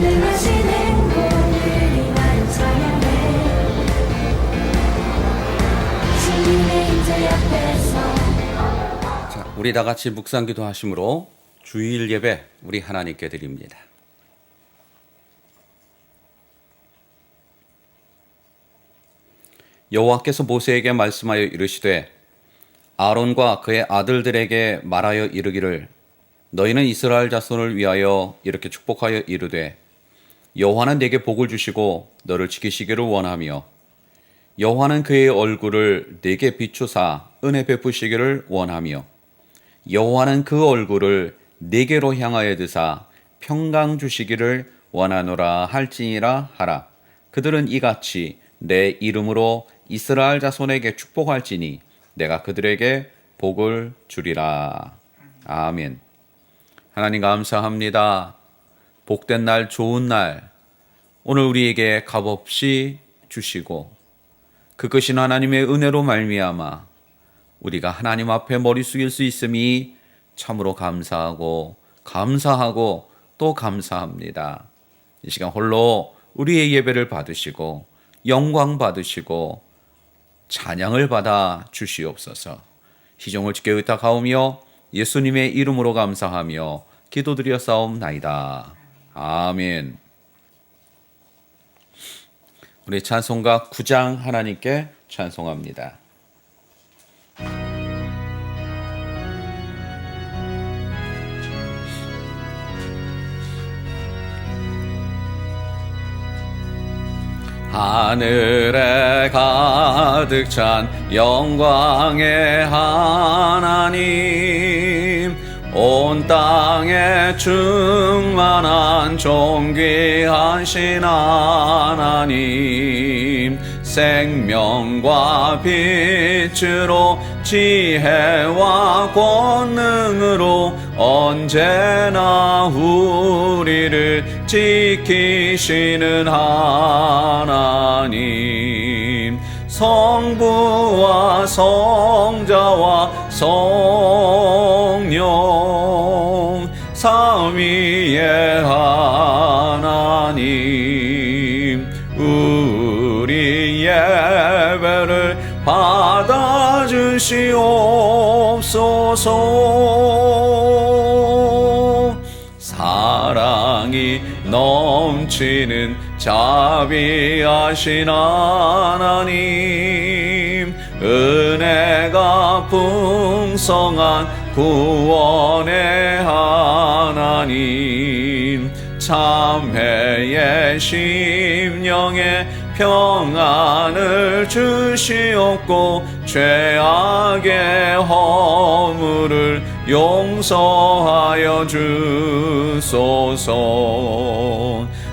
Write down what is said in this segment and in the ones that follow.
하시는 오늘이 나를 찬양해 주님의 임재 앞에서. 자, 우리 다 같이 묵상기도 하심으로 주일 예배 우리 하나님께 드립니다. 여호와께서 모세에게 말씀하여 이르시되 아론과 그의 아들들에게 말하여 이르기를 너희는 이스라엘 자손을 위하여 이렇게 축복하여 이르되 여호와는 내게 복을 주시고 너를 지키시기를 원하며 여호와는 그의 얼굴을 내게 비추사 은혜 베푸시기를 원하며 여호와는 그 얼굴을 내게로 향하여 드사 평강 주시기를 원하노라 할지니라 하라. 그들은 이같이 내 이름으로 이스라엘 자손에게 축복할지니 내가 그들에게 복을 주리라. 아멘. 하나님 감사합니다. 복된 날, 좋은 날, 오늘 우리에게 값없이 주시고 그 크신 하나님의 은혜로 말미암아 우리가 하나님 앞에 머리 숙일 수 있음이 참으로 감사하고 또 감사합니다. 이 시간 홀로 우리의 예배를 받으시고 영광 받으시고 찬양을 받아 주시옵소서. 희종을 주께 의탁하오며 예수님의 이름으로 감사하며 기도드려 싸움나이다. 아멘. 우리 찬송가 9장 하나님께 찬송합니다. 하늘에 가득 찬 영광의 하나님, 온 땅에 충만한 존귀하신 하나님, 생명과 빛으로 지혜와 권능으로 언제나 우리를 지키시는 하나님, 성부와 성자와 성령 삼위의 하나님, 우리 예배를 받아주시옵소서. 사랑이 넘치는 자비하신 하나님, 은혜가 풍성한 구원의 하나님, 참회의 심령에 평안을 주시옵고 죄악의 허물을 용서하여 주소서.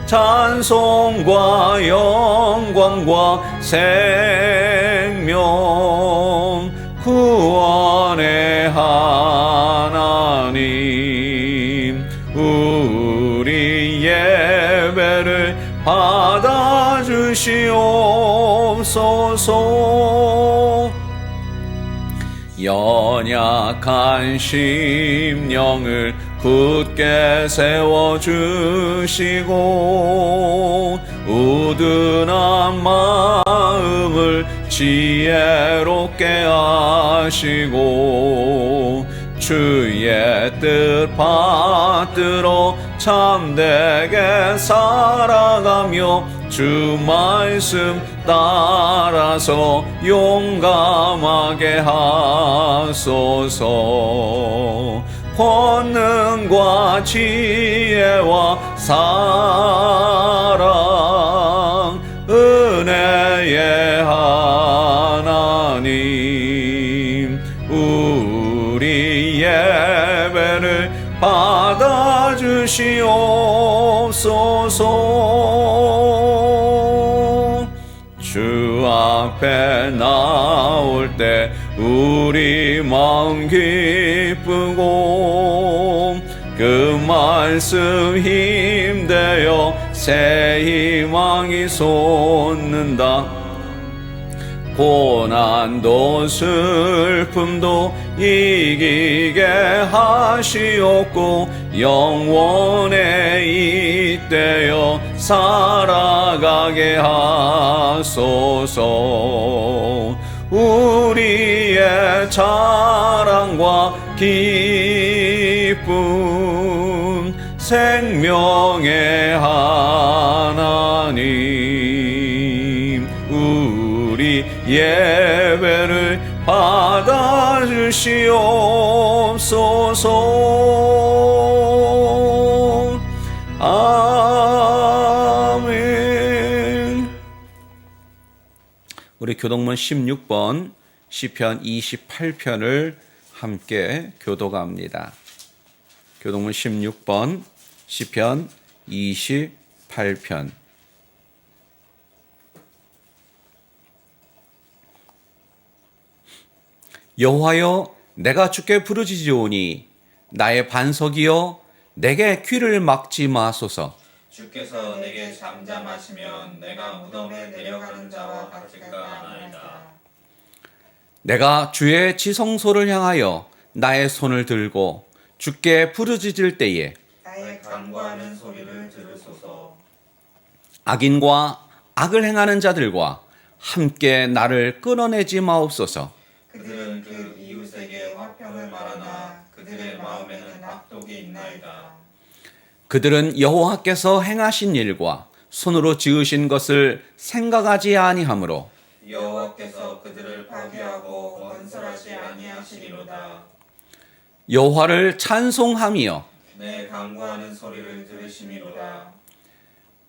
찬송과 영광과 생명 구원의 하나님, 우리 예배를 받아주시옵소서. 연약한 심령을 굳게 세워주시고 우둔한 마음을 지혜롭게 하시고 주의 뜻 받들어 참되게 살아가며 주 말씀 따라서 용감하게 하소서. 권능과 지혜와 사랑 은혜의 하나님, 우리 예배를 받아주시옵소서. 주 앞에 나올 때 우리 마음 기쁘고 그 말씀 힘되어 새 희망이 솟는다. 고난도 슬픔도 이기게 하시옵고 영원에 잇대어 살아가게 하소서. 우리의 자랑과 기쁨 생명의 하나님, 우리 예배를 받아주시옵소서. 아멘. 우리 교동문 16번 시편 28편을 함께 교독합니다. 교동문 16번 시편 28편. 여호와여, 내가 주께 부르짖으오니 나의 반석이여, 내게 귀를 막지 마소서. 주께서 내게 잠잠하시면 내가 무덤에 내려가는 자와 같을까 하나이다. 내가 주의 지성소를 향하여 나의 손을 들고 주께 부르짖을 때에 나의 간구하는 소리를 들으소서. 악인과 악을 행하는 자들과 함께 나를 끊어내지 마옵소서. 그들은 그 이웃에게 화평을 말하나 그들의 마음에는 악독이 있나이다. 그들은 여호와께서 행하신 일과 손으로 지으신 것을 생각하지 아니하므로 여호와께서 그들을 파괴하고 건설하지 아니하시리로다. 여호와를 찬송하며 내 간구하는 소리를 들으심이로다.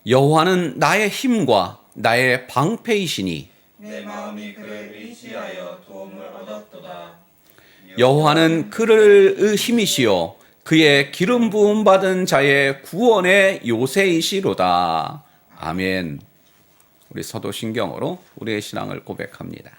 여호와는 나의 힘과 나의 방패이시니 내 마음이 그를 의지하여 도움을 얻었도다. 여호와는 그를 힘이시요 그의 기름 부음 받은 자의 구원의 요새이시로다. 아멘. 우리 서도신경으로 우리의 신앙을 고백합니다.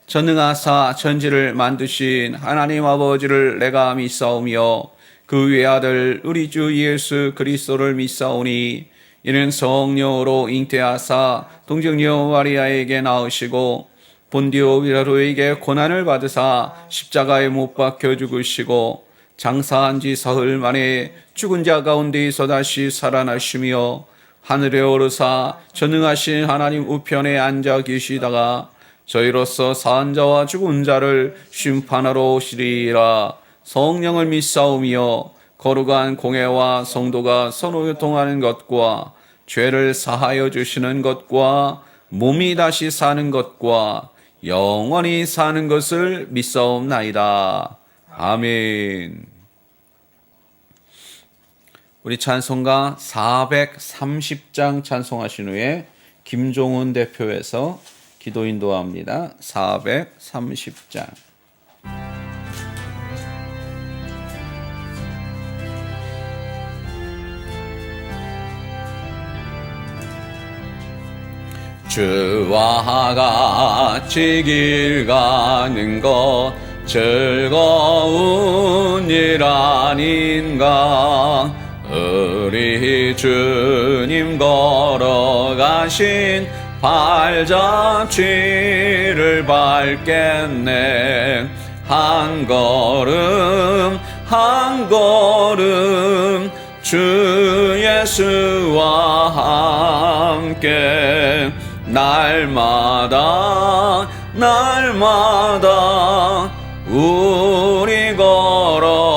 전능하사 천지를 만드신 하나님 아버지를 내가 믿사오며 그 외아들 우리 주 예수 그리스도를 믿사오니 이는 성령으로 잉태하사 동정녀 마리아에게 낳으시고 본디오 빌라도에게 고난을 받으사 십자가에 못 박혀 죽으시고 장사한 지 사흘 만에 죽은 자 가운데서 다시 살아나시며 하늘에 오르사 전능하신 하나님 우편에 앉아 계시다가 저희로서 산 자와 죽은 자를 심판하러 오시리라. 성령을 믿사오며 거룩한 공회와 성도가 서로 교통하는 것과 죄를 사하여 주시는 것과 몸이 다시 사는 것과 영원히 사는 것을 믿사옵나이다. 아멘. 우리 찬송가 430장 찬송하신 후에 김종훈 대표에서 기도 인도합니다. 430장. 주와 같이 길 가는 것 즐거운 일 아닌가. 우리 주님 걸어가신 발자취를 밟겠네. 한 걸음 한 걸음 주 예수와 함께 날마다 날마다 우리 걸어가리.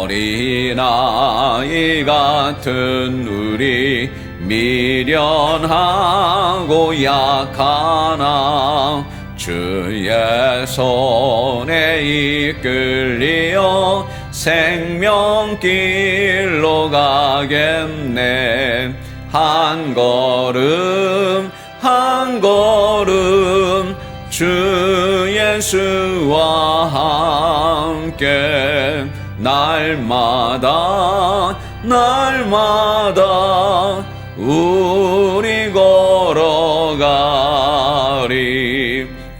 어린아이 같은 우리 미련하고 약하나 주의 손에 이끌리어 생명길로 가겠네. 한 걸음 한 걸음 주 예수와 함께 날마다 날마다 우리 걸어가리.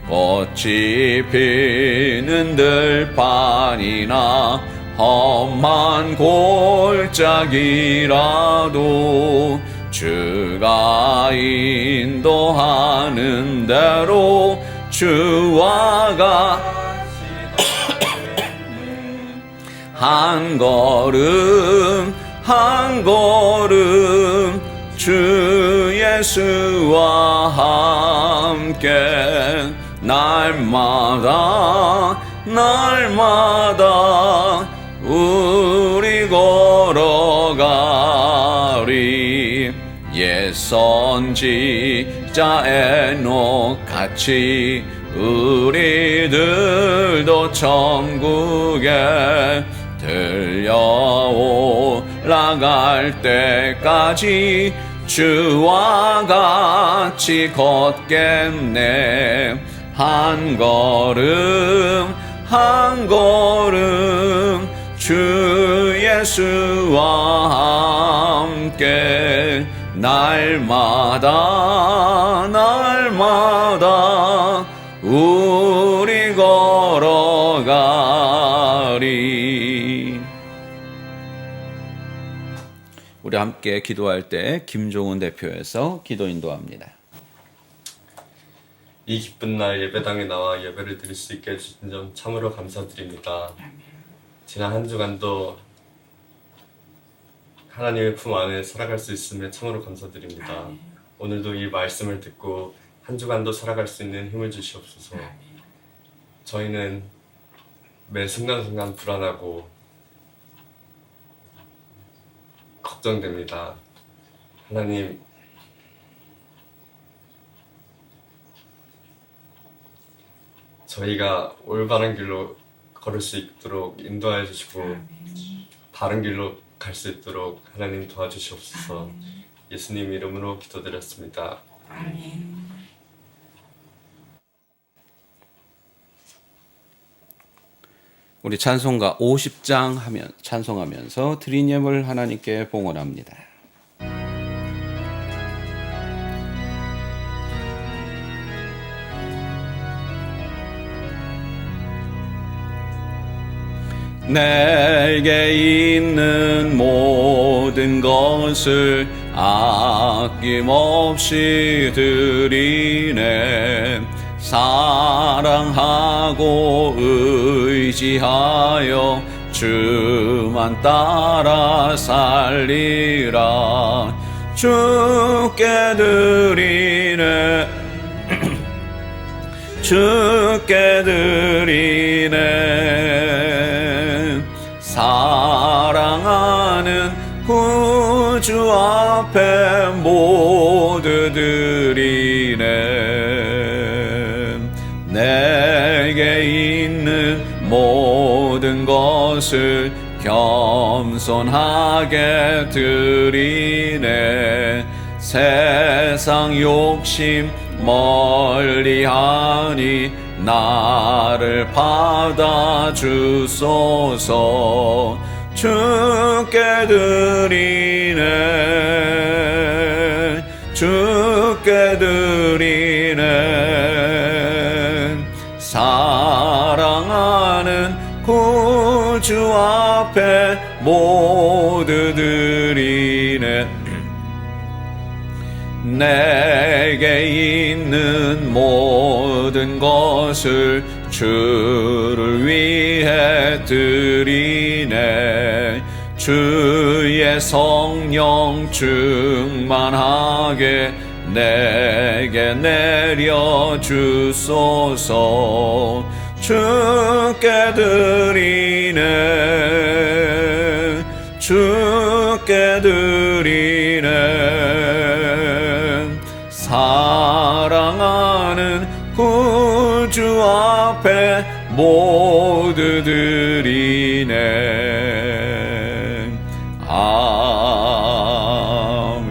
꽃이 피는 들판이나 험한 골짜기라도 주가 인도하는 대로 주와 한 걸음 한 걸음 주 예수와 함께 날마다 우리 걸어가리. 옛 선지자 에녹 같이 우리들도 천국에 들려 올라갈 때까지 주와 같이 걷겠네. 한 걸음 한 걸음 주 예수와 함께 날마다 우리 걸어가리. 우리 함께 기도할 때 김종훈 대표에서 기도 인도합니다. 이 기쁜 날 예배당에 나와 예배를 드릴 수 있게 해주신 점 참으로 감사드립니다. 지난 한 주간도 하나님의 품 안에 살아갈 수 있음에 참으로 감사드립니다. 오늘도 이 말씀을 듣고 한 주간도 살아갈 수 있는 힘을 주시옵소서. 저희는 매 순간순간 불안하고 걱정됩니다. 하나님, 저희가 올바른 길로 걸을 수 있도록 인도하여 주시고 바른 길로 갈 수 있도록 하나님 도와주시옵소서. 예수님 이름으로 기도드렸습니다. 우리 찬송가 50장 하면 찬송하면서 드린 예물 하나님께 봉헌합니다. 내게 있는 모든 것을 아낌없이 드리네. 사랑하고 의지하여 주만 따라 살리라. 주께 드리네 주께 드리네. 사랑하는 구주 앞에 모두 드리네. 내게 있는 모든 것을 겸손하게 드리네. 세상 욕심 멀리하니 나를 받아주소서. 주께 드리네 주께 드리네. 사랑하는 구주 앞에 모두 드리네. 내게 있는 모든 것을 주를 위해 드리네. 주의 성령 충만하게 내게 내려주소서. 주께 드리네 주께 드리네. 사랑하는 구주 앞에 모두 드리네. 아멘.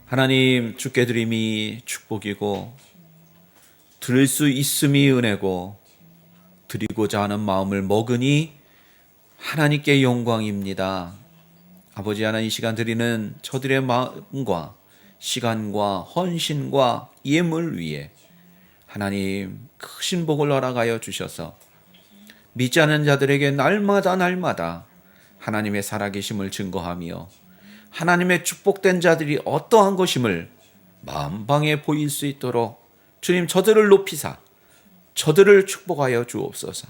하나님, 주께 드림이 축복이고 드릴 수 있음이 은혜고 드리고자 하는 마음을 먹으니 하나님께 영광입니다. 아버지 하나님, 이 시간 드리는 저들의 마음과 시간과 헌신과 예물 위에 하나님 크신 복을 허락하여 주셔서 믿지 않는 자들에게 날마다 하나님의 살아계심을 증거하며 하나님의 축복된 자들이 어떠한 것임을 만방에 보일 수 있도록 주님 저들을 높이사 저들을 축복하여 주옵소서.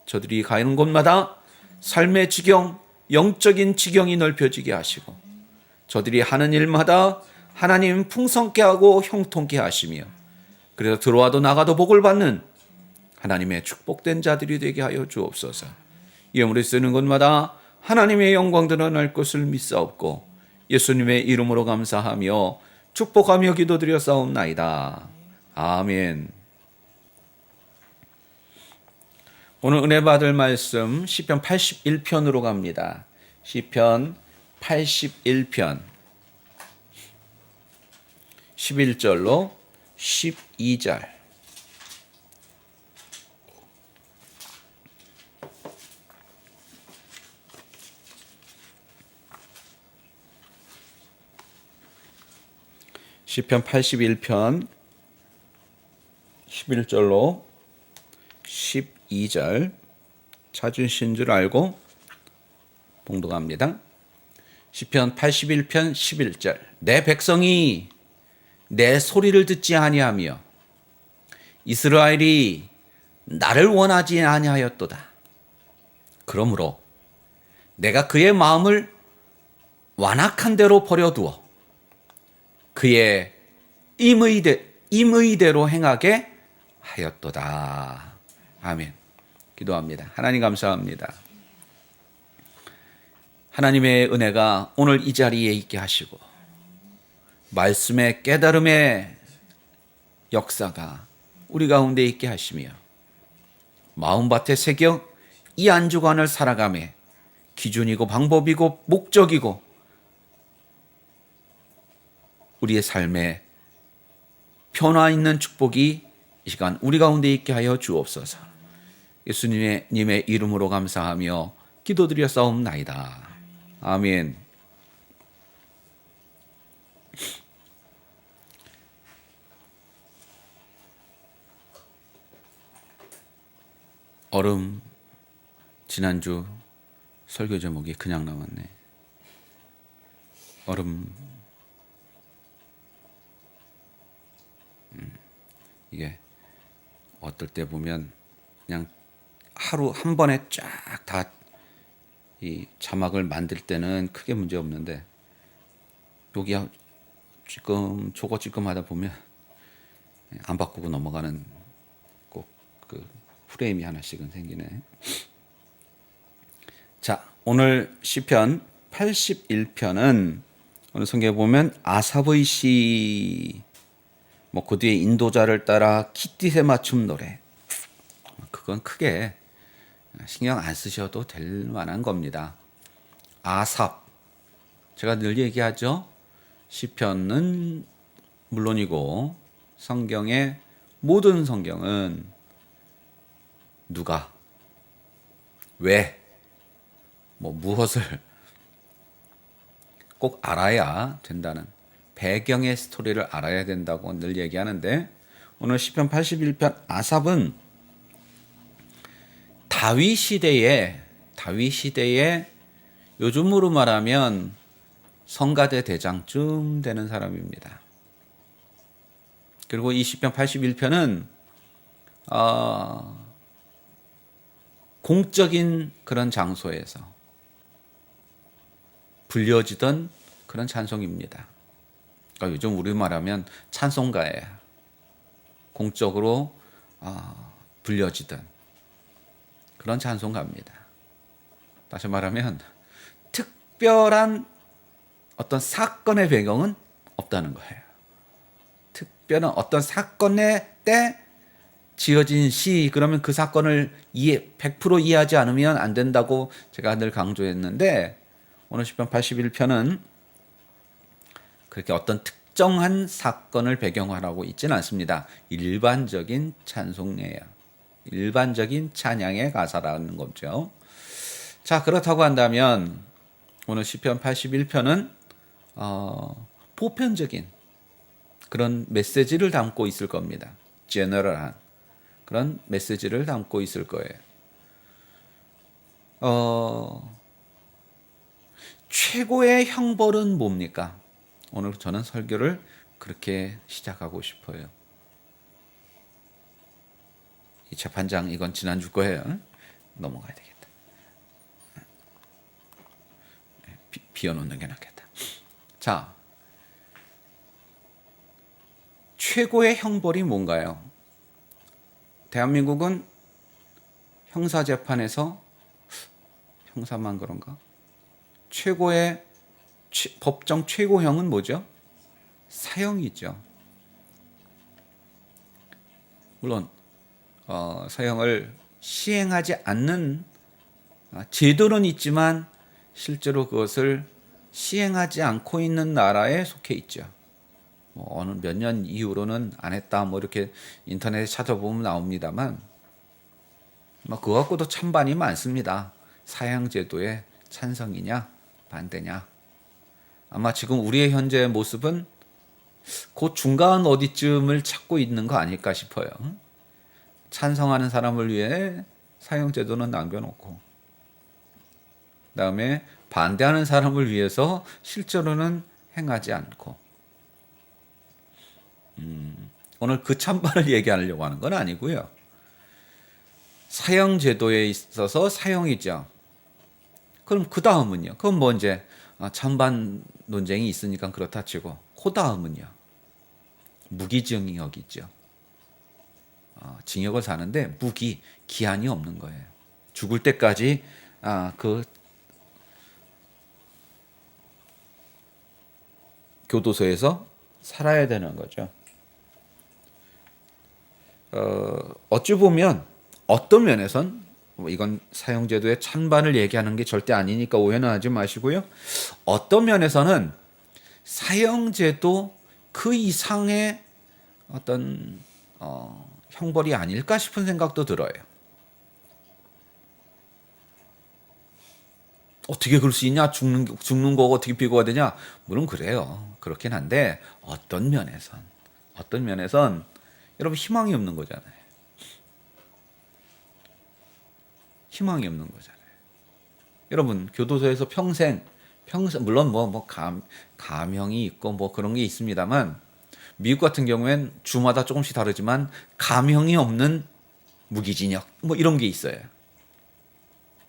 저들이 가는 곳마다 삶의 지경, 영적인 지경이 넓혀지게 하시고 저들이 하는 일마다 하나님 풍성케 하고 형통케 하시며 그래서 들어와도 나가도 복을 받는 하나님의 축복된 자들이 되게 하여 주옵소서. 이름으로 쓰는 곳마다 하나님의 영광 드러날 것을 믿사옵고 예수님의 이름으로 감사하며 축복하며 기도드려 싸움나이다. 아멘. 오늘 은혜 받을 말씀 시편 81편으로 갑니다. 시편 81편 11절로 12절. 시편 81편 11절로 12절 찾으신 줄 알고 봉독합니다. 시편 81편 11절. 내 백성이 내 소리를 듣지 아니하며 이스라엘이 나를 원하지 아니하였도다. 그러므로 내가 그의 마음을 완악한 대로 버려두어 그의 임의대로 행하게 하였도다. 아멘. 기도합니다. 하나님 감사합니다. 하나님의 은혜가 오늘 이 자리에 있게 하시고 말씀의 깨달음의 역사가 우리 가운데 있게 하시며 마음밭에 새겨 이 한 주간을 살아가며 기준이고 방법이고 목적이고 우리의 삶에 변화 있는 축복이 이 시간 우리 가운데 있게 하여 주옵소서. 예수님의 이름으로 감사하며 기도드려 싸움나이다. 아멘. 얼음. 지난주 설교 제목이 그냥 나왔네. 얼음. 이게 어떨 때 보면 그냥 하루 한 번에 쫙 다 이 자막을 만들 때는 크게 문제 없는데 여기 조금 하다 보면 안 바꾸고 넘어가는 꼭 그 프레임이 하나씩은 생기네. 자, 오늘 시편 81편은 오늘 성경에 보면 아삽의 시, 그 뒤에 인도자를 따라 깃딧에 맞춤 노래. 그건 크게 신경 안 쓰셔도 될 만한 겁니다. 아삽. 제가 늘 얘기하죠. 시편은 물론이고 성경의 모든 성경은 누가, 왜, 무엇을 꼭 알아야 된다는 배경의 스토리를 알아야 된다고 늘 얘기하는데 오늘 시편 81편 아삽은 다윗 시대에 요즘으로 말하면 성가대 대장쯤 되는 사람입니다. 그리고 이 시편 81편은 공적인 그런 장소에서 불려지던 그런 찬송입니다. 그러니까 요즘 우리 말하면 찬송가예요. 공적으로 불려지던 그런 찬송가입니다. 다시 말하면 특별한 어떤 사건의 배경은 없다는 거예요. 특별한 어떤 사건의 때 지어진 시, 그러면 그 사건을 100% 이해하지 않으면 안 된다고 제가 늘 강조했는데 오늘 시편 81편은 그렇게 어떤 특정한 사건을 배경으로 하고 있지는 않습니다. 일반적인 찬송이에요. 일반적인 찬양의 가사라는 거죠. 자, 그렇다고 한다면 오늘 시편 81편은 보편적인 그런 메시지를 담고 있을 겁니다. 제너럴한 그런 메시지를 담고 있을 거예요. 최고의 형벌은 뭡니까? 오늘 저는 설교를 그렇게 시작하고 싶어요. 이 재판장 이건 지난주 거예요. 넘어가야 되겠다. 비워놓는 게 낫겠다. 자, 최고의 형벌이 뭔가요? 대한민국은 형사재판에서 형사만 그런가? 최고의 법정 최고형은 뭐죠? 사형이죠. 물론 사형을 시행하지 않는 제도는 있지만 실제로 그것을 시행하지 않고 있는 나라에 속해 있죠. 뭐 어느 몇 년 이후로는 안 했다 뭐 이렇게 인터넷에 찾아보면 나옵니다만 뭐 그거 갖고도 찬반이 많습니다. 사형제도에 찬성이냐 반대냐. 아마 지금 우리의 현재의 모습은 그 중간 어디쯤을 찾고 있는 거 아닐까 싶어요. 찬성하는 사람을 위해 사형제도는 남겨놓고 그다음에 반대하는 사람을 위해서 실제로는 행하지 않고 오늘 그 찬반을 얘기하려고 하는 건 아니고요. 사형제도에 있어서 사형이죠. 그럼 그 다음은요? 그럼 뭐 이제 찬반 논쟁이 있으니까 그렇다 치고 그 다음은요? 무기징역이죠. 징역을 사는데 기한이 없는 거예요. 죽을 때까지 그 교도소에서 살아야 되는 거죠. 어찌 보면 어떤 면에선 이건 사형제도의 찬반을 얘기하는 게 절대 아니니까 오해는 하지 마시고요. 어떤 면에서는 사형제도 그 이상의 어떤 형벌이 아닐까 싶은 생각도 들어요. 어떻게 그럴 수 있냐? 죽는 거가 어떻게 비교가 되냐? 물론 그래요. 그렇긴 한데 어떤 면에선 여러분 희망이 없는 거잖아요. 희망이 없는 거잖아요. 여러분 교도소에서 평생 물론 감형이 있고 뭐 그런 게 있습니다만 미국 같은 경우엔 주마다 조금씩 다르지만 감형이 없는 무기징역 뭐 이런 게 있어요.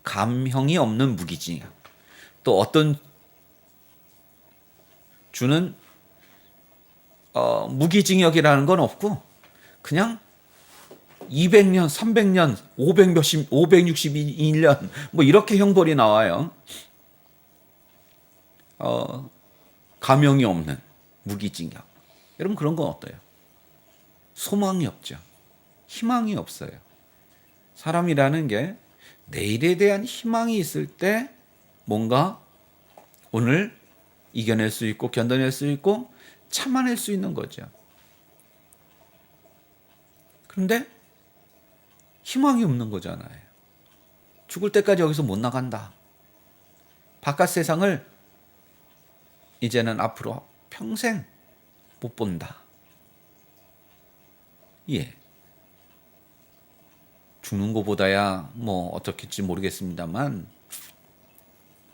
감형이 없는 무기징역. 또 어떤 주는 무기징역이라는 건 없고 그냥 200년, 300년, 561년 뭐 이렇게 형벌이 나와요. 감형이 없는 무기징역. 여러분 그런 건 어때요? 소망이 없죠. 희망이 없어요. 사람이라는 게 내일에 대한 희망이 있을 때 뭔가 오늘 이겨낼 수 있고 견뎌낼 수 있고 참아낼 수 있는 거죠. 그런데 희망이 없는 거잖아요. 죽을 때까지 여기서 못 나간다. 바깥 세상을 이제는 앞으로 평생 못 본다. 예. 죽는 것보다야 뭐 어떻겠지 모르겠습니다만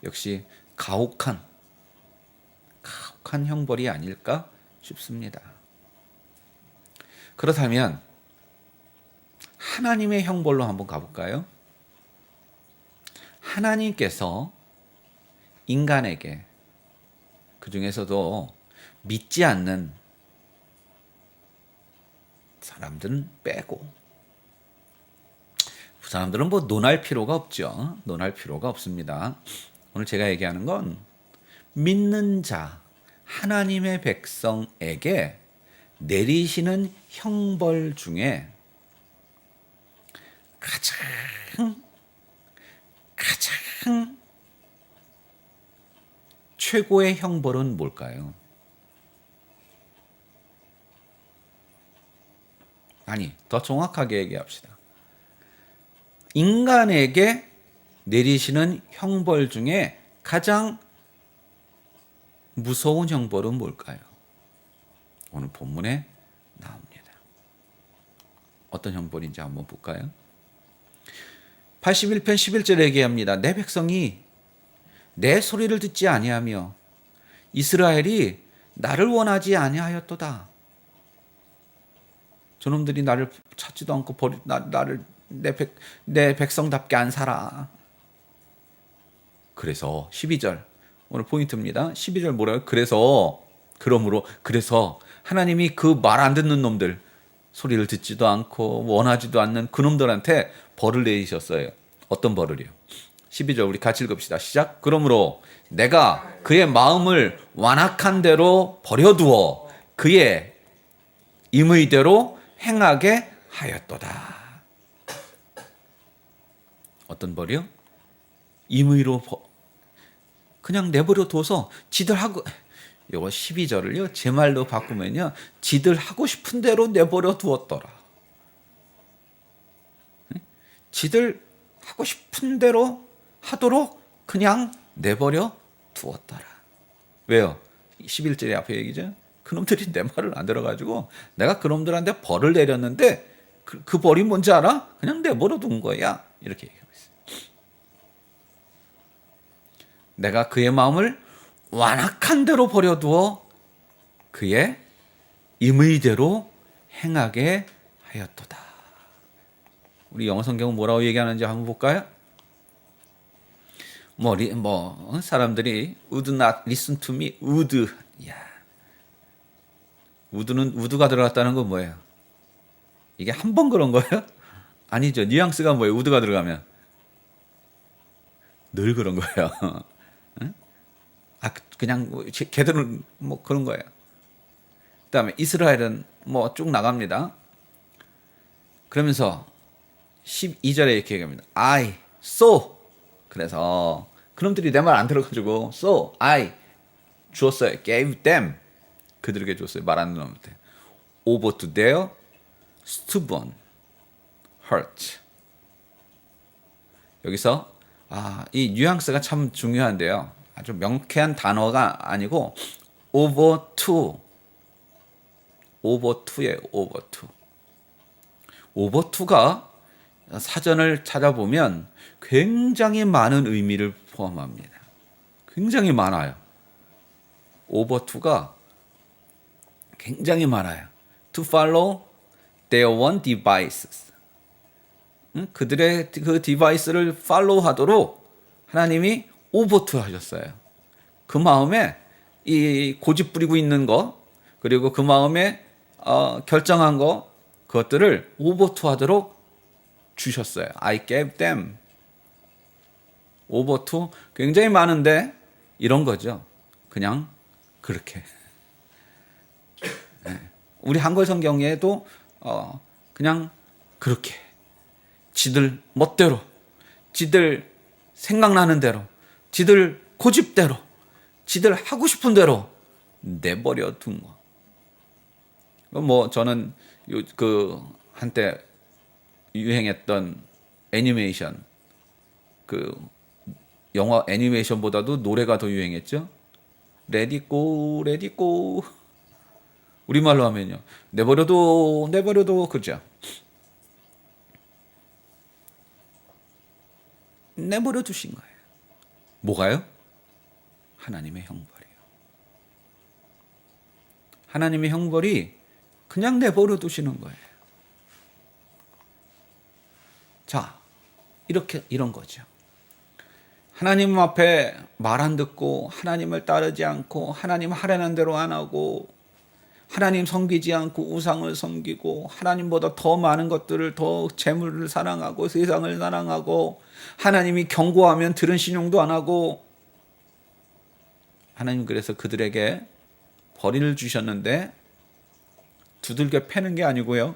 역시 가혹한 형벌이 아닐까 싶습니다. 그렇다면 하나님의 형벌로 한번 가볼까요? 하나님께서 인간에게 그 중에서도 믿지 않는 사람들은 빼고 그 사람들은 뭐 논할 필요가 없죠. 논할 필요가 없습니다. 오늘 제가 얘기하는 건 믿는 자 하나님의 백성에게 내리시는 형벌 중에 가장 최고의 형벌은 뭘까요? 아니, 더 정확하게 얘기합시다. 인간에게 내리시는 형벌 중에 가장 무서운 형벌은 뭘까요? 오늘 본문에 나옵니다. 어떤 형벌인지 한번 볼까요? 81편 11절에 얘기합니다. 내 백성이 내 소리를 듣지 아니하며 이스라엘이 나를 원하지 아니하였도다. 저놈들이 나를 찾지도 않고 나를 내 백성답게 안 살아. 그래서 12절 오늘 포인트입니다. 12절 뭐라고요? 그래서 하나님이 그 말 안 듣는 놈들, 소리를 듣지도 않고 원하지도 않는 그 놈들한테 벌을 내리셨어요. 어떤 벌을요? 12절 우리 같이 읽읍시다. 시작. 그러므로 내가 그의 마음을 완악한 대로 버려두어 그의 임의대로 행하게 하였도다. 어떤 벌이요? 임의로 그냥 내버려 둬서 지들 하고, 요거 12절을요 제 말로 바꾸면요, 지들 하고 싶은 대로 내버려 두었더라. 지들 하고 싶은 대로 하도록 그냥 내버려 두었더라. 왜요? 11절의 앞에 얘기죠. 그놈들이 내 말을 안 들어가지고 내가 그놈들한테 벌을 내렸는데 그 벌이 뭔지 알아? 그냥 내버려 둔 거야. 이렇게 얘기하고 있어요. 내가 그의 마음을 완악한 대로 버려두어 그의 임의대로 행하게 하였도다. 우리 영어 성경은 뭐라고 얘기하는지 한번 볼까요? 사람들이 would not listen to me, would. would가 들어갔다는 건 뭐예요? 이게 한 번 그런 거예요? 아니죠. 뉘앙스가 뭐예요? would가 들어가면 늘 그런 거예요. 그냥 걔들은 그런 거예요. 그다음에 이스라엘은 쭉 나갑니다. 그러면서 12절에 이렇게 얘기합니다. I so, 그래서 그놈들이 내 말 안 들어가지고 so I 주었어요. gave them, 그들에게 줬어요. 말 안 듣는 놈한테. over to their stubborn heart. 여기서 이 뉘앙스가 참 중요한데요. 아주 명쾌한 단어가 아니고 over to예요. over to. over to가 사전을 찾아보면 굉장히 많은 의미를 포함합니다. 굉장히 많아요. over to가 굉장히 많아요. To follow their own devices. 그들의 그 디바이스를 팔로우하도록 하나님이 오버투 하셨어요. 그 마음에 이 고집 부리고 있는 거, 그리고 그 마음에 결정한 거, 그것들을 오버투 하도록 주셨어요. I gave them. 오버투 굉장히 많은데 이런 거죠. 그냥 그렇게. 우리 한글 성경에도 그냥 그렇게 지들 멋대로, 지들 생각나는 대로, 지들 고집대로, 지들 하고 싶은 대로 내버려 둔 거. 저는 한때 유행했던 애니메이션, 영화 애니메이션보다도 노래가 더 유행했죠. 레디고 레디고. 우리말로 하면요, 내버려둬, 그죠? 내버려 두신 거예요. 뭐가요? 하나님의 형벌이요. 하나님의 형벌이 그냥 내버려 두시는 거예요. 자, 이런 거죠. 하나님 앞에 말 안 듣고, 하나님을 따르지 않고, 하나님 하라는 대로 안 하고, 하나님 섬기지 않고 우상을 섬기고, 하나님보다 더 많은 것들을, 더 재물을 사랑하고 세상을 사랑하고, 하나님이 경고하면 들은 신용도 안 하고, 하나님 그래서 그들에게 벌을 주셨는데 두들겨 패는 게 아니고요,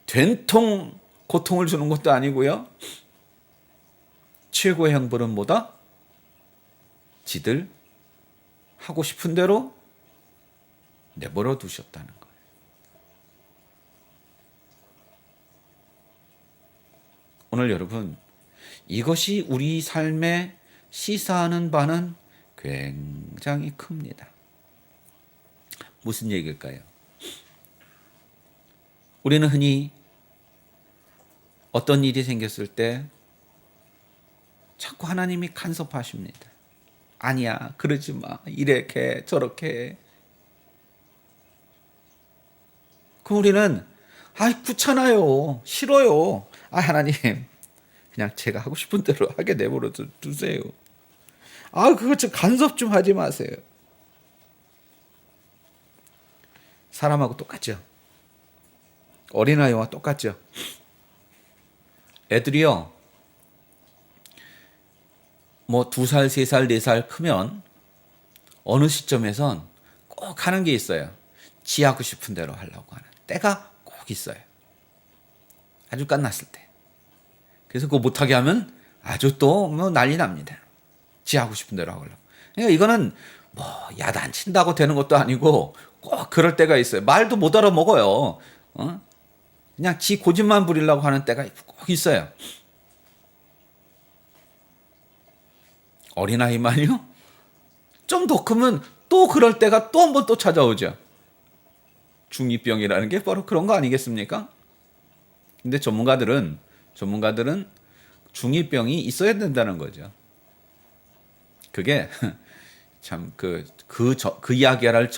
된통 고통을 주는 것도 아니고요, 최고의 형벌은 뭐다? 지들 하고 싶은 대로 내버려 두셨다는 거예요. 오늘 여러분, 이것이 우리 삶에 시사하는 바는 굉장히 큽니다. 무슨 얘기일까요? 우리는 흔히 어떤 일이 생겼을 때 자꾸 하나님이 간섭하십니다. 아니야, 그러지 마. 이렇게 저렇게. 그럼 우리는 귀찮아요. 싫어요. 하나님, 그냥 제가 하고 싶은 대로 하게 내버려 두세요. 그거 좀 간섭 좀 하지 마세요. 사람하고 똑같죠. 어린아이와 똑같죠. 애들이요, 뭐 2살, 3살, 4살 크면 어느 시점에선 꼭 하는 게 있어요. 지 하고 싶은 대로 하려고 하는 때가 꼭 있어요. 아주 깐났을 때. 그래서 그거 못하게 하면 아주 또 뭐 난리 납니다. 지 하고 싶은 대로 하려고. 그러니까 이거는 뭐 야단친다고 되는 것도 아니고 꼭 그럴 때가 있어요. 말도 못 알아먹어요. 그냥 지 고집만 부리려고 하는 때가 꼭 있어요. 어린아이만요? 좀 더 크면 또 그럴 때가 또 한 번 또 찾아오죠. 중2병이라는 게 바로 그런 거 아니겠습니까? 근데 전문가들은 중2병이 있어야 된다는 거죠. 그게 참 그 이야기를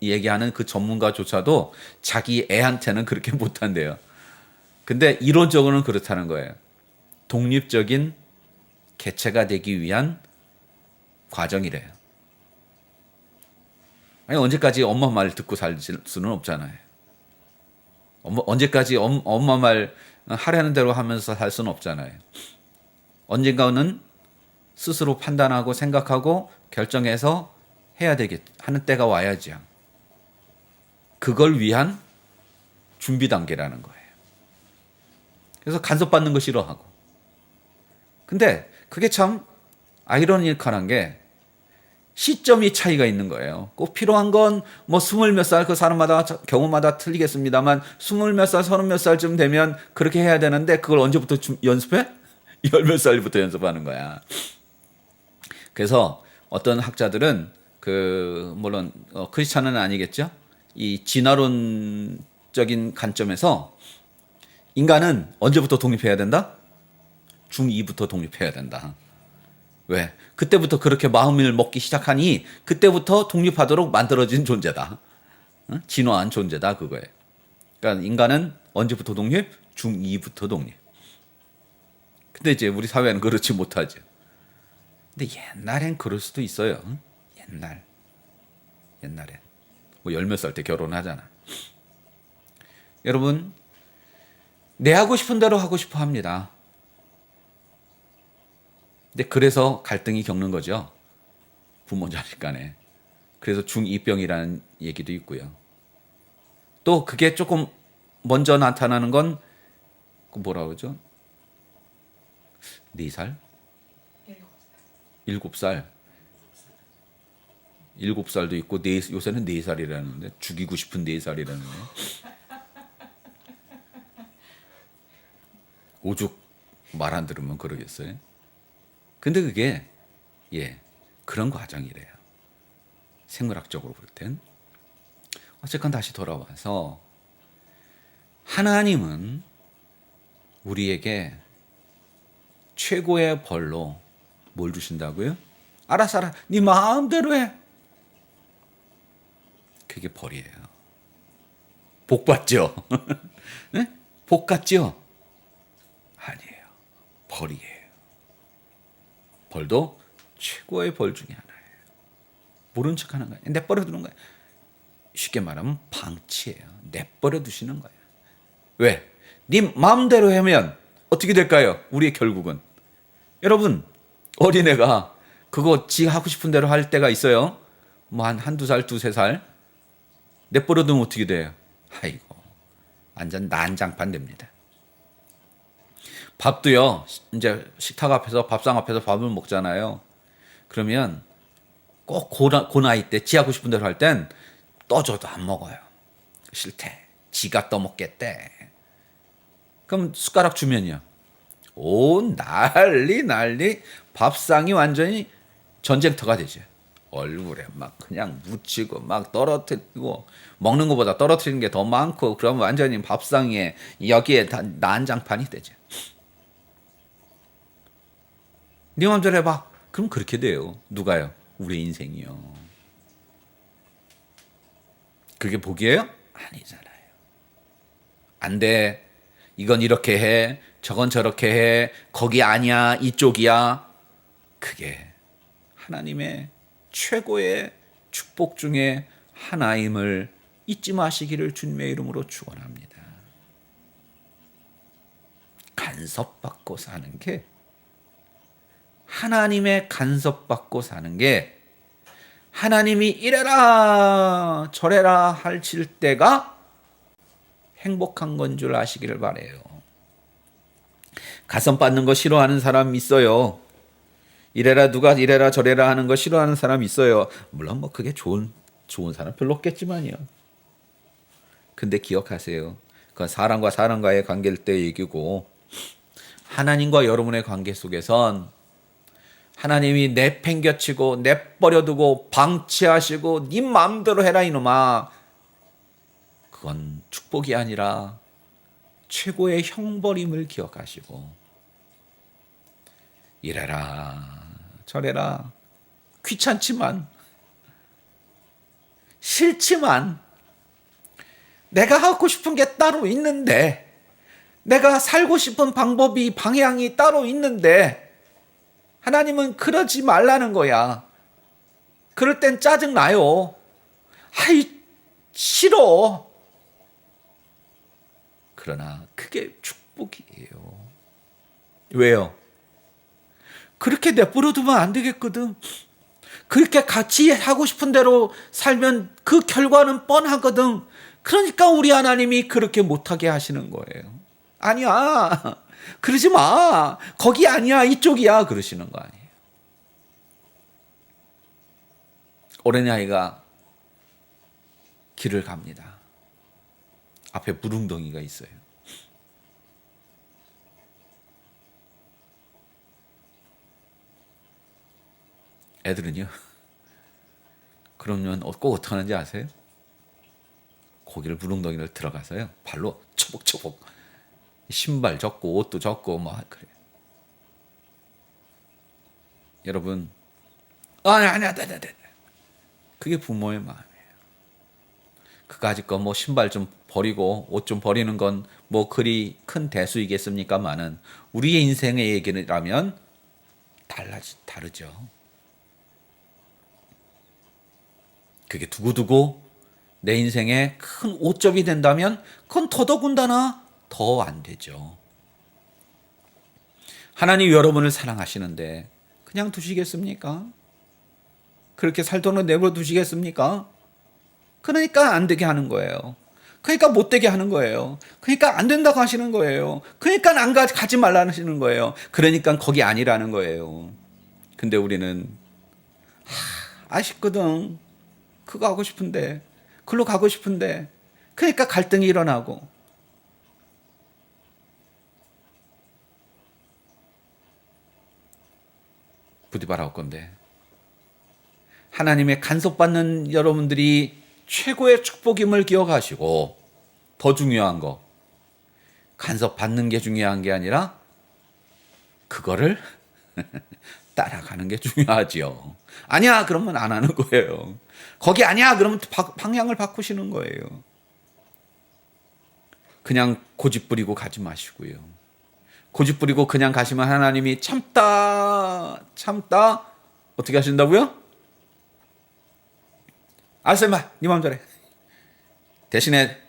얘기하는 그 전문가조차도 자기 애한테는 그렇게 못한대요. 근데 이론적으로는 그렇다는 거예요. 독립적인 개체가 되기 위한 과정이래요. 아니, 언제까지 엄마 말 듣고 살 수는 없잖아요. 언제까지 엄마 말 하려는 대로 하면서 살 수는 없잖아요. 언젠가는 스스로 판단하고 생각하고 결정해서 해야 하는 때가 와야죠. 그걸 위한 준비 단계라는 거예요. 그래서 간섭받는 거 싫어하고. 근데 그게 참 아이러니컬한 게 시점이 차이가 있는 거예요. 꼭 필요한 건 뭐 20몇 살, 그 사람마다 경우마다 틀리겠습니다만 20몇 살, 30몇 살쯤 되면 그렇게 해야 되는데 그걸 언제부터 연습해? 10몇 살부터 연습하는 거야. 그래서 어떤 학자들은 물론 크리스찬은 아니겠죠. 이 진화론적인 관점에서 인간은 언제부터 독립해야 된다? 중2부터 독립해야 된다. 왜? 그때부터 그렇게 마음을 먹기 시작하니 그때부터 독립하도록 만들어진 존재다. 진화한 존재다, 그거예요. 그러니까 인간은 언제부터 독립? 중2부터 독립. 근데 이제 우리 사회는 그렇지 못하죠. 근데 옛날엔 그럴 수도 있어요. 옛날엔. 뭐 10몇 살 때 결혼하잖아. 여러분, 내 하고 싶은 대로 하고 싶어 합니다. 근데 그래서 갈등이 겪는 거죠. 부모 자식 간에. 그래서 중2병이라는 얘기도 있고요. 또 그게 조금 먼저 나타나는 건 뭐라 그러죠? 4살? 7살. 7살도 있고 요새는 4살이라는데 죽이고 싶은 4살이라는데. 오죽 말 안 들으면 그러겠어요. 근데 그게 그런 과정이래요. 생물학적으로 볼 땐. 어쨌건 다시 돌아와서 하나님은 우리에게 최고의 벌로 뭘 주신다고요? 알아서 알아. 네 마음대로 해. 그게 벌이에요. 복 받죠? 네? 복 같죠? 아니에요. 벌이에요. 벌도 최고의 벌 중에 하나예요. 모른 척하는 거예요. 내버려 두는 거예요. 쉽게 말하면 방치예요. 내버려 두시는 거예요. 왜? 네 마음대로 하면 어떻게 될까요? 우리의 결국은. 여러분, 어린애가 그거 지 하고 싶은 대로 할 때가 있어요. 뭐 한두 살, 2-3살. 내버려 두면 어떻게 돼요? 아이고, 완전 난장판 됩니다. 밥도요, 이제 식탁 앞에서, 밥상 앞에서 밥을 먹잖아요. 그러면 꼭 그 나이 때 지 하고 싶은 대로 할 땐 떠줘도 안 먹어요. 싫대. 지가 떠먹겠대. 그럼 숟가락 주면요. 난리. 밥상이 완전히 전쟁터가 되죠. 얼굴에 막 그냥 묻히고 막 떨어뜨리고, 먹는 것보다 떨어뜨리는 게 더 많고, 그러면 완전히 밥상에 여기에 다 난장판이 되죠. 네 마음대로 해봐. 그럼 그렇게 돼요. 누가요? 우리 인생이요. 그게 복이에요? 아니잖아요. 안 돼. 이건 이렇게 해. 저건 저렇게 해. 거기 아니야. 이쪽이야. 그게 하나님의 최고의 축복 중에 하나임을 잊지 마시기를 주님의 이름으로 축원합니다. 간섭받고 사는 게, 하나님의 간섭받고 사는 게, 하나님이 이래라 저래라 하실 때가 행복한 건 줄 아시기를 바라요. 간섭받는 거 싫어하는 사람 있어요. 이래라 누가 이래라 저래라 하는 거 싫어하는 사람 있어요. 물론 뭐 그게 좋은 사람 별로 없겠지만요. 근데 기억하세요. 그건 사람과 사람과의 관계일 때 얘기고, 하나님과 여러분의 관계 속에선 하나님이 내팽겨치고 내버려두고 방치하시고 네 마음대로 해라 이놈아, 그건 축복이 아니라 최고의 형벌임을 기억하시고, 이래라 저래라 귀찮지만 싫지만 내가 하고 싶은 게 따로 있는데, 내가 살고 싶은 방법이 방향이 따로 있는데 하나님은 그러지 말라는 거야. 그럴 땐 짜증 나요. 아이 싫어. 그러나 그게 축복이에요. 왜요? 그렇게 내버려두면 안 되겠거든. 그렇게 같이 하고 싶은 대로 살면 그 결과는 뻔하거든. 그러니까 우리 하나님이 그렇게 못하게 하시는 거예요. 아니야, 그러지 마. 거기 아니야, 이쪽이야. 그러시는 거 아니에요. 어린아이가 길을 갑니다. 앞에 물웅덩이가 있어요. 애들은요, 그러면 꼭 어떻게 하는지 아세요? 거기를 물웅덩이를 들어가서요, 발로 초복초복 신발 젖고 옷도 젖고 막 그래요. 여러분, 아니야. 그게 부모의 마음이에요. 그까짓 거 뭐 신발 좀 버리고 옷 좀 버리는 건 뭐 그리 큰 대수이겠습니까마는 우리의 인생의 얘기라면 다르죠. 그게 두고두고 내 인생에 큰 오점이 된다면 그건 더더군다나 더 안 되죠. 하나님 여러분을 사랑하시는데 그냥 두시겠습니까? 그렇게 살도록 내버려 두시겠습니까? 그러니까 안 되게 하는 거예요. 그러니까 못 되게 하는 거예요. 그러니까 안 된다고 하시는 거예요. 그러니까 안 가지 말라는 하시는 거예요. 그러니까 거기 아니라는 거예요. 근데 우리는 아쉽거든. 그거 하고 싶은데, 글로 가고 싶은데, 그러니까 갈등이 일어나고. 부디 바라올 건데, 하나님의 간섭받는 여러분들이 최고의 축복임을 기억하시고, 더 중요한 거, 간섭받는 게 중요한 게 아니라 그거를 따라가는 게 중요하지요. 아니야 그러면 안 하는 거예요. 거기 아니야 그러면 방향을 바꾸시는 거예요. 그냥 고집 부리고 가지 마시고요. 고집 부리고 그냥 가시면 하나님이 참다 어떻게 하신다고요? 알았어 임마, 네 마음대로 해. 대신에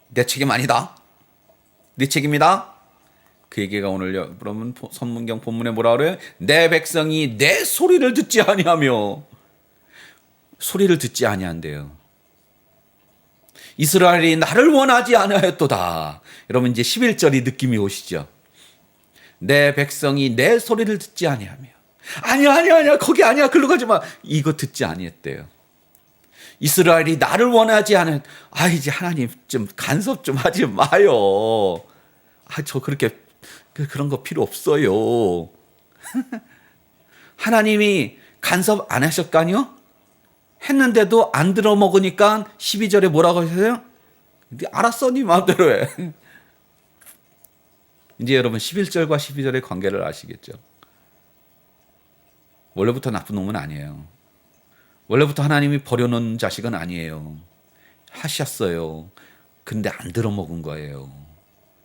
내 책임 아니다. 네 책임이다. 그 얘기가 오늘 여러분 선문경 본문에 뭐라 그래요? 내 백성이 내 소리를 듣지 아니하며, 소리를 듣지 아니한대요. 이스라엘이 나를 원하지 아니하였도다. 여러분 이제 11절이 느낌이 오시죠? 내 백성이 내 소리를 듣지 아니하며, 아니야 거기 아니야 글로 가지 마, 이거 듣지 아니했대요. 이스라엘이 나를 원하지 않은, 이제 하나님 좀 간섭 좀 하지 마요. 저 그렇게 그런 거 필요 없어요. 하나님이 간섭 안 하셨거니요? 했는데도 안 들어먹으니까 12절에 뭐라고 하세요? 알았어, 네 마음대로 해. 이제 여러분 11절과 12절의 관계를 아시겠죠? 원래부터 나쁜 놈은 아니에요. 원래부터 하나님이 버려놓은 자식은 아니에요. 하셨어요. 근데 안 들어먹은 거예요.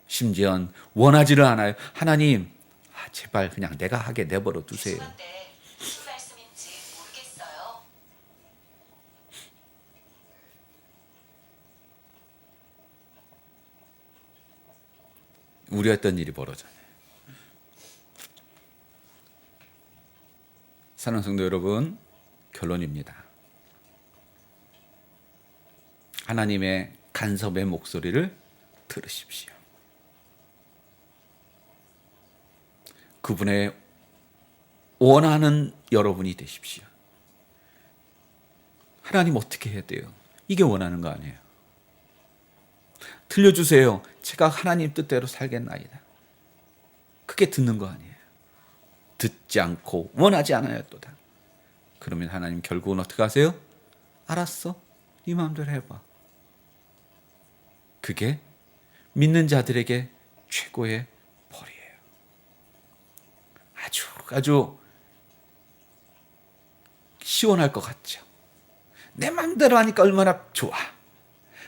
심지어 원하지를 않아요. 하나님, 제발 그냥 내가 하게 내버려 두세요. 무슨 말씀인지 모르겠어요. 우려했던 일이 벌어져요. 사랑하는 성도 여러분, 결론입니다. 하나님의 간섭의 목소리를 들으십시오. 그분의 원하는 여러분이 되십시오. 하나님 어떻게 해야 돼요? 이게 원하는 거 아니에요. 들려주세요. 제가 하나님 뜻대로 살겠나이다. 그게 듣는 거 아니에요. 듣지 않고 원하지 않아요 또다. 그러면 하나님 결국은 어떻게 하세요? 알았어. 네 마음대로 해봐. 그게 믿는 자들에게 최고의 벌이에요. 아주 시원할 것 같죠. 내 마음대로 하니까 얼마나 좋아.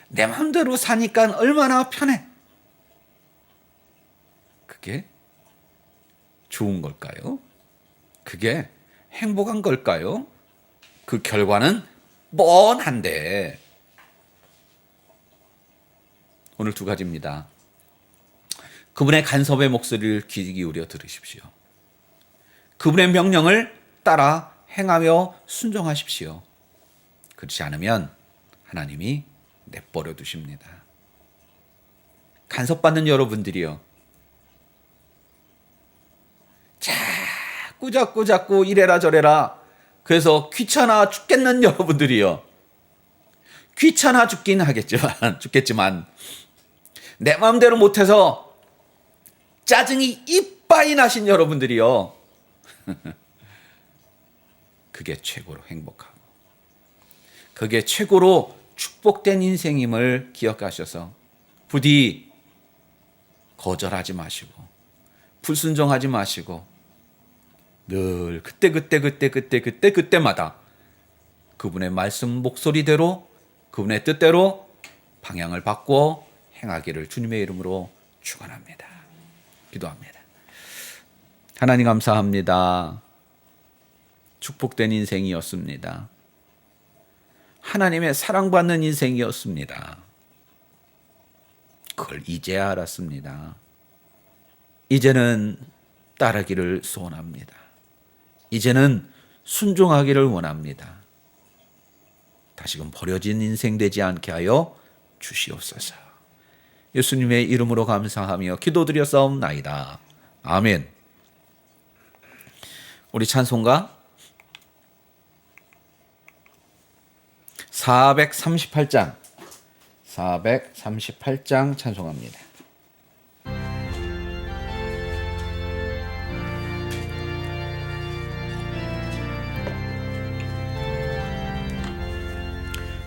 내 마음대로 사니까 얼마나 편해. 그게 좋은 걸까요? 그게 행복한 걸까요? 그 결과는 뻔한데. 오늘 두 가지입니다. 그분의 간섭의 목소리를 귀 기울여 들으십시오. 그분의 명령을 따라 행하며 순종하십시오. 그렇지 않으면 하나님이 내버려 두십니다. 간섭받는 여러분들이요, 자꾸 이래라 저래라 그래서 귀찮아 죽겠는 여러분들이요, 귀찮아 죽겠지만 내 마음대로 못해서 짜증이 이빠이 나신 여러분들이요, 그게 최고로 행복하고 그게 최고로 축복된 인생임을 기억하셔서 부디 거절하지 마시고 불순종하지 마시고 늘 그때마다 그분의 말씀 목소리대로 그분의 뜻대로 방향을 바꾸어 행하기를 주님의 이름으로 축원합니다. 기도합니다. 하나님 감사합니다. 축복된 인생이었습니다. 하나님의 사랑받는 인생이었습니다. 그걸 이제야 알았습니다. 이제는 따르기를 소원합니다. 이제는 순종하기를 원합니다. 다시금 버려진 인생 되지 않게 하여 주시옵소서. 예수님의 이름으로 감사하며 기도드렸사옵나이다. 아멘. 우리 찬송가 438장 찬송합니다.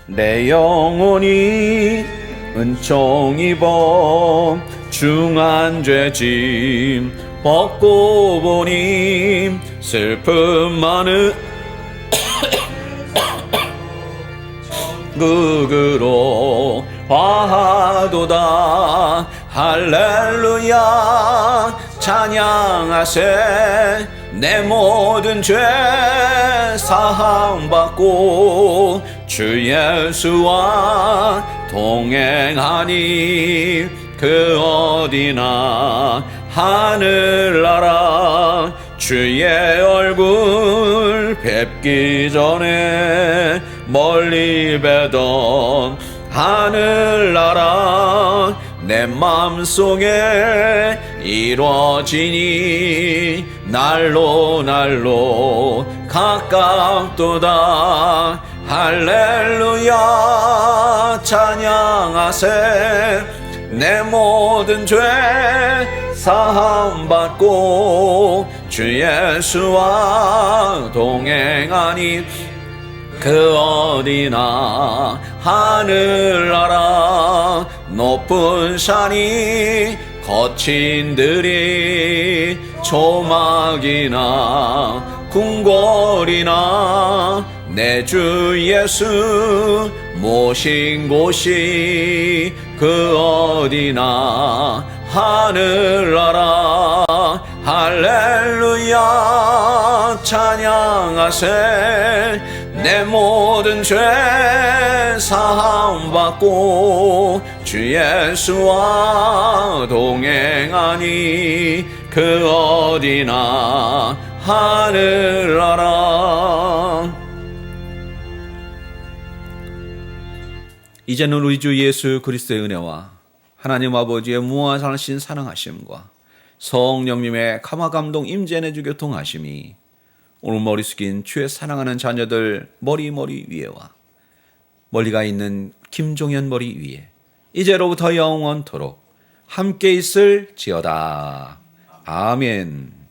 내 영혼이 은총 입어 중한 죄짐 벗고 보니 슬픔 많은 극으로 화하도다. 할렐루야 찬양하세. 내 모든 죄 사함받고 주 예수와 동행하니 그 어디나 하늘나라 주의 얼굴 뵙기 전에 멀리 뵈던 하늘나라 내 맘속에 이루어지니 날로 가깝도다. 할렐루야 찬양하세. 내 모든 죄 사함받고 주 예수와 동행하니 그 어디나 하늘나라 높은 산이 거친 들이 조막이나 궁궐이나 내 주 예수 모신 곳이 그 어디나 하늘나라 할렐루야 찬양하세 내 모든 죄 사함받고 주 예수와 동행하니 그 어디나 하늘나라. 이제는 우리 주 예수 그리스도의 은혜와 하나님 아버지의 무한하신 사랑하심과 성령님의 감화감동 임재내주 교통하심이 오늘 머리 숙인 주의 사랑하는 자녀들 머리 위에와 멀리가 있는 김종현 머리 위에 이제로부터 영원토록 함께 있을지어다. 아멘.